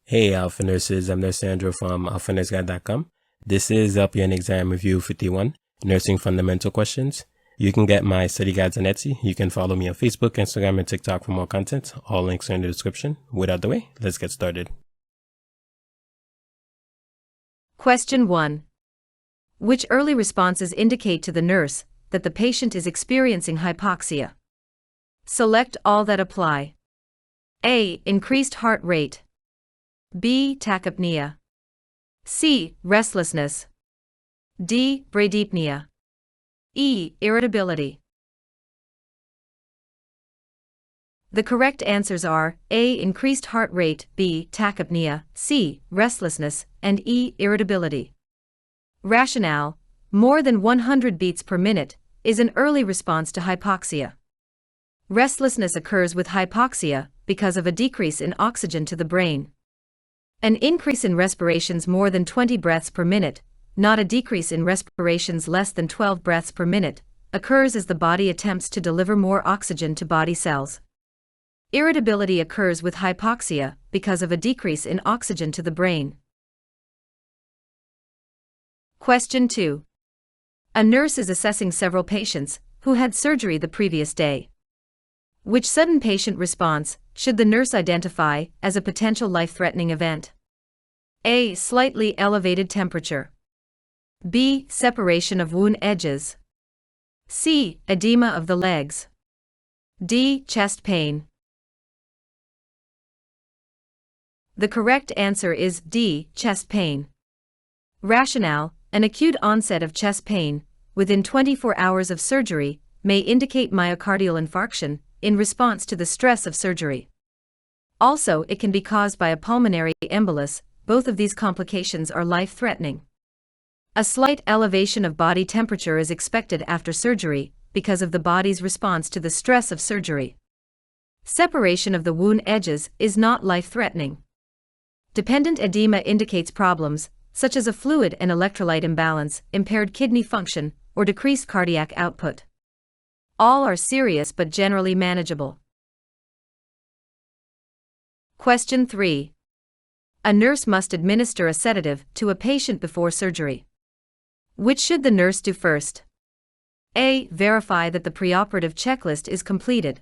Hey, Alpha Nurses, I'm Nurse Sandro from alphanurseguide.com. This is LPN Exam Review 51, Nursing Fundamental Questions. You can get my study guides on Etsy. You can follow me on Facebook, Instagram, and TikTok for more content. All links are in the description. Without the way, let's get started. Question 1. Which early responses indicate to the nurse that the patient is experiencing hypoxia? Select all that apply. A. Increased heart rate. B. Tachypnea. C. Restlessness. D. Bradypnea. E. Irritability. The correct answers are A. Increased heart rate, B. Tachypnea, C. Restlessness, and E. Irritability. Rationale: more than 100 beats per minute is an early response to hypoxia. Restlessness occurs with hypoxia because of a decrease in oxygen to the brain. An increase in respirations more than 20 breaths per minute, not a decrease in respirations less than 12 breaths per minute, occurs as the body attempts to deliver more oxygen to body cells. Irritability occurs with hypoxia because of a decrease in oxygen to the brain. Question 2. A nurse is assessing several patients who had surgery the previous day. Which sudden patient response should the nurse identify as a potential life-threatening event? A. Slightly elevated temperature. B. Separation of wound edges. C. Edema of the legs. D. Chest pain. The correct answer is D. Chest pain. Rationale: an acute onset of chest pain within 24 hours of surgery may indicate myocardial infarction in response to the stress of surgery. Also, it can be caused by a pulmonary embolus. Both of these complications are life-threatening. A slight elevation of body temperature is expected after surgery because of the body's response to the stress of surgery. Separation of the wound edges is not life-threatening. Dependent edema indicates problems such as a fluid and electrolyte imbalance, impaired kidney function, or decreased cardiac output. All are serious but generally manageable. Question 3. A nurse must administer a sedative to a patient before surgery. Which should the nurse do first? A. Verify that the preoperative checklist is completed.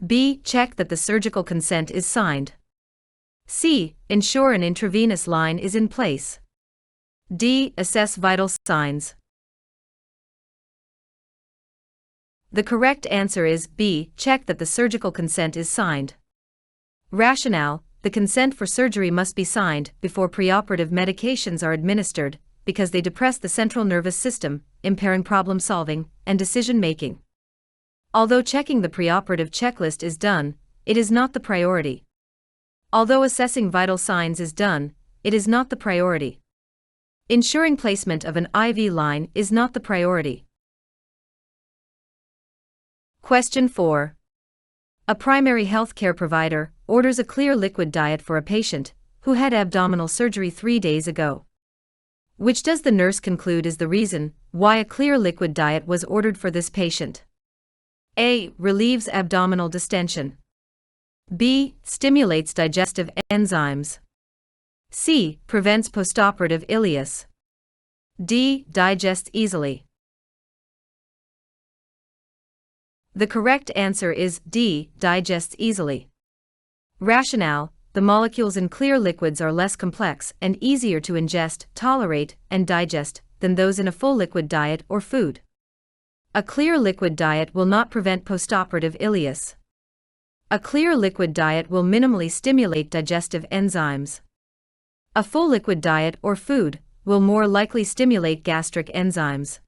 B. Check that the surgical consent is signed. C. Ensure an intravenous line is in place. D. Assess vital signs. The correct answer is B. Check that the surgical consent is signed. Rationale: the consent for surgery must be signed before preoperative medications are administered because they depress the central nervous system, impairing problem-solving and decision-making. Although checking the preoperative checklist is done, it is not the priority. Although assessing vital signs is done, it is not the priority. Ensuring placement of an IV line is not the priority. Question 4. A primary health care provider orders a clear liquid diet for a patient who had abdominal surgery 3 days ago. Which does the nurse conclude is the reason why a clear liquid diet was ordered for this patient? A. Relieves abdominal distension. B. Stimulates digestive enzymes. C. Prevents postoperative ileus. D. Digests easily. The correct answer is D. Digests easily. Rationale: the molecules in clear liquids are less complex and easier to ingest, tolerate, and digest than those in a full liquid diet or food. A clear liquid diet will not prevent postoperative ileus. A clear liquid diet will minimally stimulate digestive enzymes. A full liquid diet or food will more likely stimulate gastric enzymes.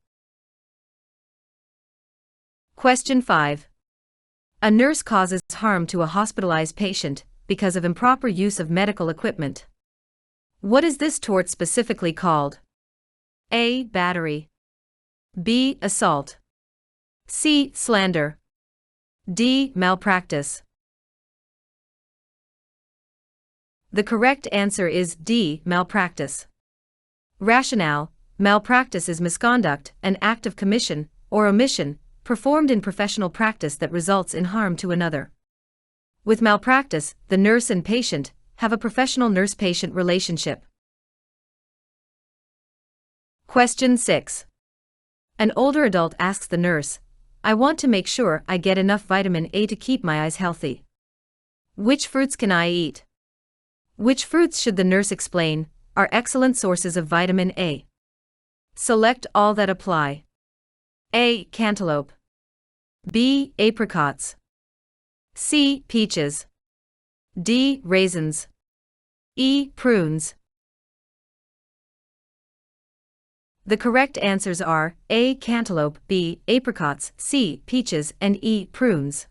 Question 5. A nurse causes harm to a hospitalized patient because of improper use of medical equipment. What is this tort specifically called? A. Battery. B. Assault. C. Slander. D. Malpractice. The correct answer is D. Malpractice. Rationale: malpractice is misconduct, an act of commission or omission performed in professional practice that results in harm to another. With malpractice, the nurse and patient have a professional nurse-patient relationship. Question 6. An older adult asks the nurse, "I want to make sure I get enough vitamin A to keep my eyes healthy. Which fruits can I eat?" Which fruits should the nurse explain are excellent sources of vitamin A? Select all that apply. A. Cantaloupe. B. Apricots. C. Peaches. D. Raisins. E. Prunes. The correct answers are A. Cantaloupe, B. Apricots, C. Peaches, and E. Prunes.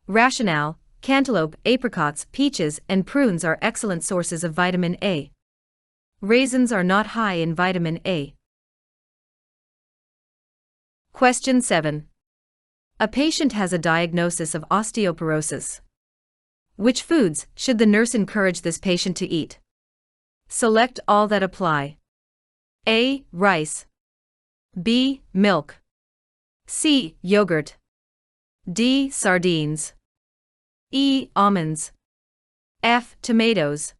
Rationale: cantaloupe, apricots, peaches, and prunes are excellent sources of vitamin A. Raisins are not high in vitamin A. Question 7. A patient has a diagnosis of osteoporosis. Which foods should the nurse encourage this patient to eat? Select all that apply. A. Rice. B. Milk. C. Yogurt. D. Sardines. E. Almonds. F. Tomatoes.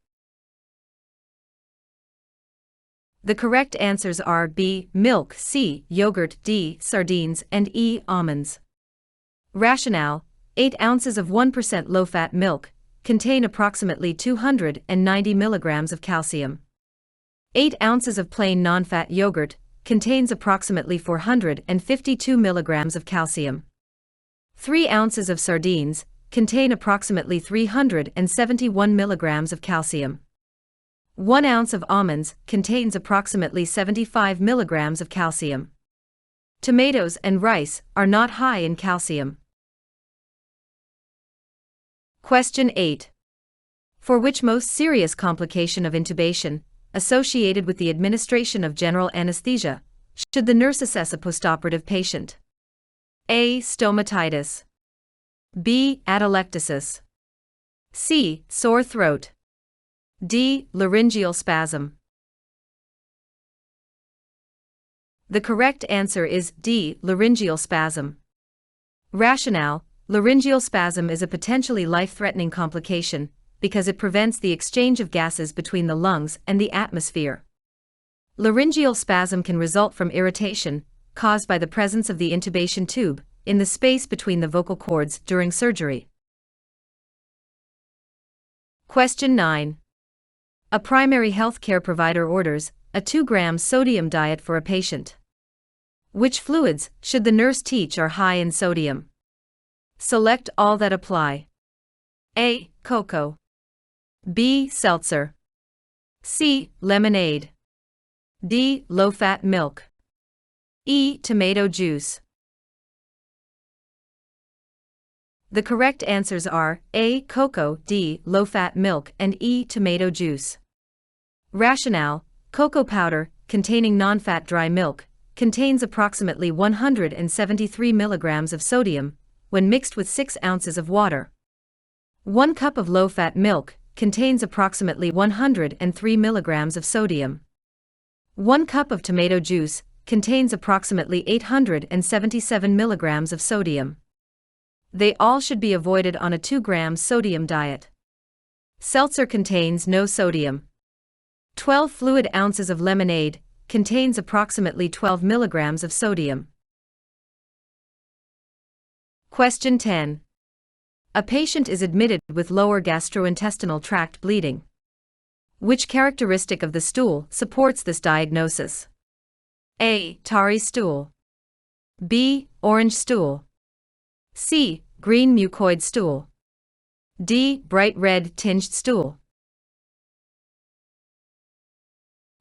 The correct answers are B. Milk, C. Yogurt, D. Sardines, and E. Almonds. Rationale: 8 ounces of 1% low-fat milk contain approximately 290 milligrams of calcium. 8 ounces of plain non-fat yogurt contains approximately 452 milligrams of calcium. 3 ounces of sardines contain approximately 371 milligrams of calcium. 1 ounce of almonds contains approximately 75 milligrams of calcium. Tomatoes and rice are not high in calcium. Question 8. For which most serious complication of intubation, associated with the administration of general anesthesia, should the nurse assess a postoperative patient? A. Stomatitis. B. Atelectasis. C. Sore throat. D. Laryngeal spasm. The correct answer is D. Laryngeal spasm. Rationale: laryngeal spasm is a potentially life-threatening complication because it prevents the exchange of gases between the lungs and the atmosphere. Laryngeal spasm can result from irritation, caused by the presence of the intubation tube, in the space between the vocal cords during surgery. Question 9. A primary health care provider orders a 2-gram sodium diet for a patient. Which fluids should the nurse teach are high in sodium? Select all that apply. A. Cocoa. B. Seltzer. C. Lemonade. D. Low-fat milk. E. Tomato juice. The correct answers are A. Cocoa, D. Low-fat milk, and E. Tomato juice. Rationale: cocoa powder, containing non-fat dry milk, contains approximately 173 milligrams of sodium when mixed with 6 ounces of water. 1 cup of low-fat milk contains approximately 103 milligrams of sodium. 1 cup of tomato juice contains approximately 877 milligrams of sodium. They all should be avoided on a 2-gram sodium diet. Seltzer contains no sodium. 12 fluid ounces of lemonade contains approximately 12 milligrams of sodium. Question 10. A patient is admitted with lower gastrointestinal tract bleeding. Which characteristic of the stool supports this diagnosis? A. Tarry stool. B. Orange stool. C. Green mucoid stool. D. Bright red tinged stool.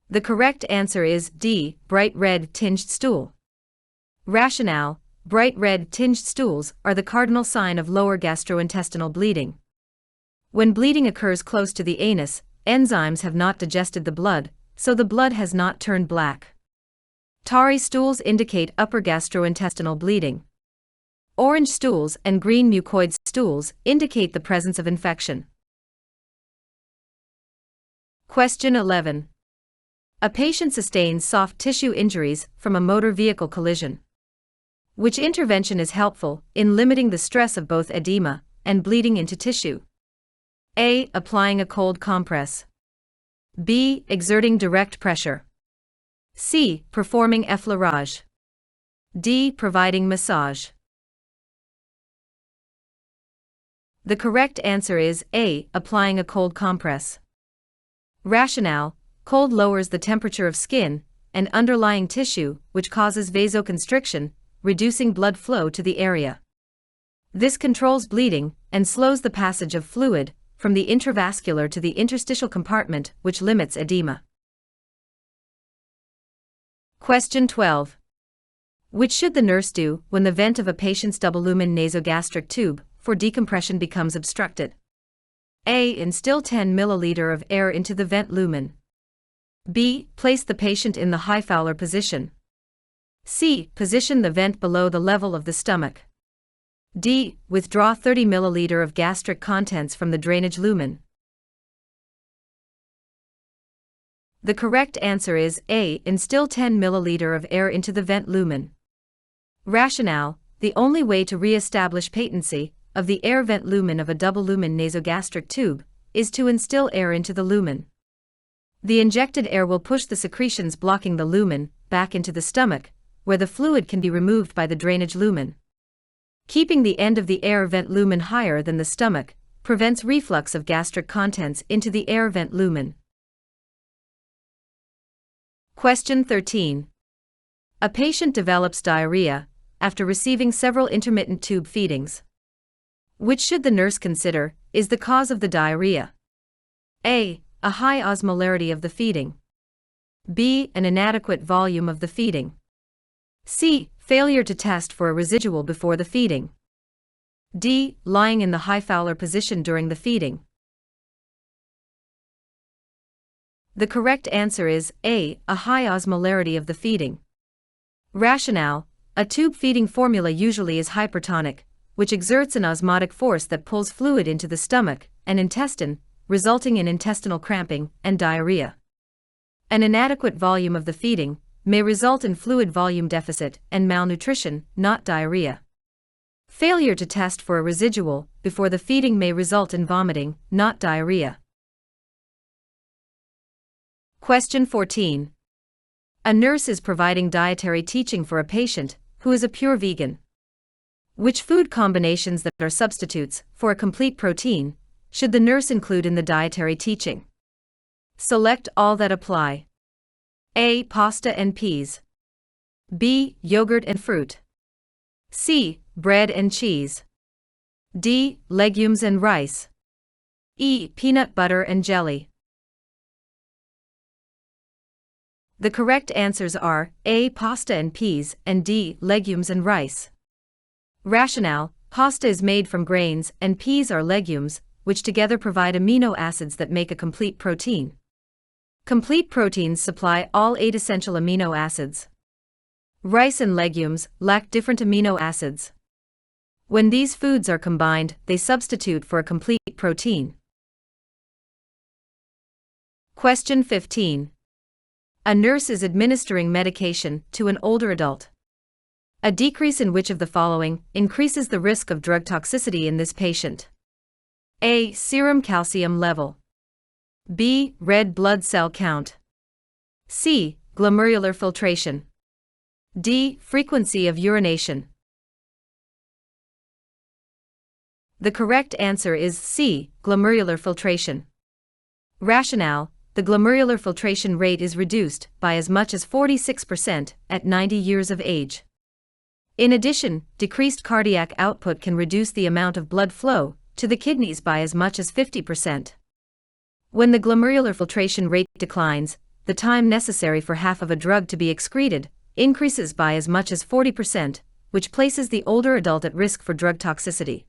The correct answer is D. Bright red tinged stool. Rationale: bright red tinged stools are the cardinal sign of lower gastrointestinal bleeding. When bleeding occurs close to the anus, enzymes have not digested the blood, so the blood has not turned black. Tarry stools indicate upper gastrointestinal bleeding. Orange stools and green mucoid stools indicate the presence of infection. Question 11. A patient sustains soft tissue injuries from a motor vehicle collision. Which intervention is helpful in limiting the stress of both edema and bleeding into tissue? A. Applying a cold compress. B. Exerting direct pressure. C. Performing effleurage. D. Providing massage. The correct answer is A. Applying a cold compress. Rationale: cold lowers the temperature of skin and underlying tissue, which causes vasoconstriction, reducing blood flow to the area. This controls bleeding and slows the passage of fluid from the intravascular to the interstitial compartment, which limits edema. Question 12. Which should the nurse do when the vent of a patient's double-lumen nasogastric tube for decompression becomes obstructed? A. Instill 10 ml of air into the vent lumen. B. Place the patient in the high Fowler position. C. Position the vent below the level of the stomach. D. Withdraw 30 ml of gastric contents from the drainage lumen. The correct answer is A. Instill 10 ml of air into the vent lumen. Rationale: the only way to re-establish patency of the air vent lumen of a double-lumen nasogastric tube is to instill air into the lumen. The injected air will push the secretions blocking the lumen back into the stomach, where the fluid can be removed by the drainage lumen. Keeping the end of the air vent lumen higher than the stomach prevents reflux of gastric contents into the air vent lumen. Question 13. A patient develops diarrhea after receiving several intermittent tube feedings. Which should the nurse consider is the cause of the diarrhea? A. A high osmolarity of the feeding. B. An inadequate volume of the feeding. C. Failure to test for a residual before the feeding. D. Lying in the high Fowler position during the feeding. The correct answer is A. A high osmolarity of the feeding. Rationale: a tube feeding formula usually is hypertonic, which exerts an osmotic force that pulls fluid into the stomach and intestine, resulting in intestinal cramping and diarrhea. An inadequate volume of the feeding may result in fluid volume deficit and malnutrition, not diarrhea. Failure to test for a residual before the feeding may result in vomiting, not diarrhea. Question 14. A nurse is providing dietary teaching for a patient who is a pure vegan. Which food combinations that are substitutes for a complete protein should the nurse include in the dietary teaching? Select all that apply. A. Pasta and peas. B. Yogurt and fruit. C. Bread and cheese. D. Legumes and rice. E. Peanut butter and jelly. The correct answers are A. Pasta and peas and D. Legumes and rice. Rationale: pasta is made from grains and peas are legumes, which together provide amino acids that make a complete protein. Complete proteins supply all 8 essential amino acids. Rice and legumes lack different amino acids. When these foods are combined, they substitute for a complete protein. Question 15. A nurse is administering medication to an older adult. A decrease in which of the following increases the risk of drug toxicity in this patient? A. Serum calcium level. B. Red blood cell count. C. Glomerular filtration. D. Frequency of urination. The correct answer is C. Glomerular filtration. Rationale: the glomerular filtration rate is reduced by as much as 46% at 90 years of age. In addition, decreased cardiac output can reduce the amount of blood flow to the kidneys by as much as 50%. When the glomerular filtration rate declines, the time necessary for half of a drug to be excreted increases by as much as 40%, which places the older adult at risk for drug toxicity.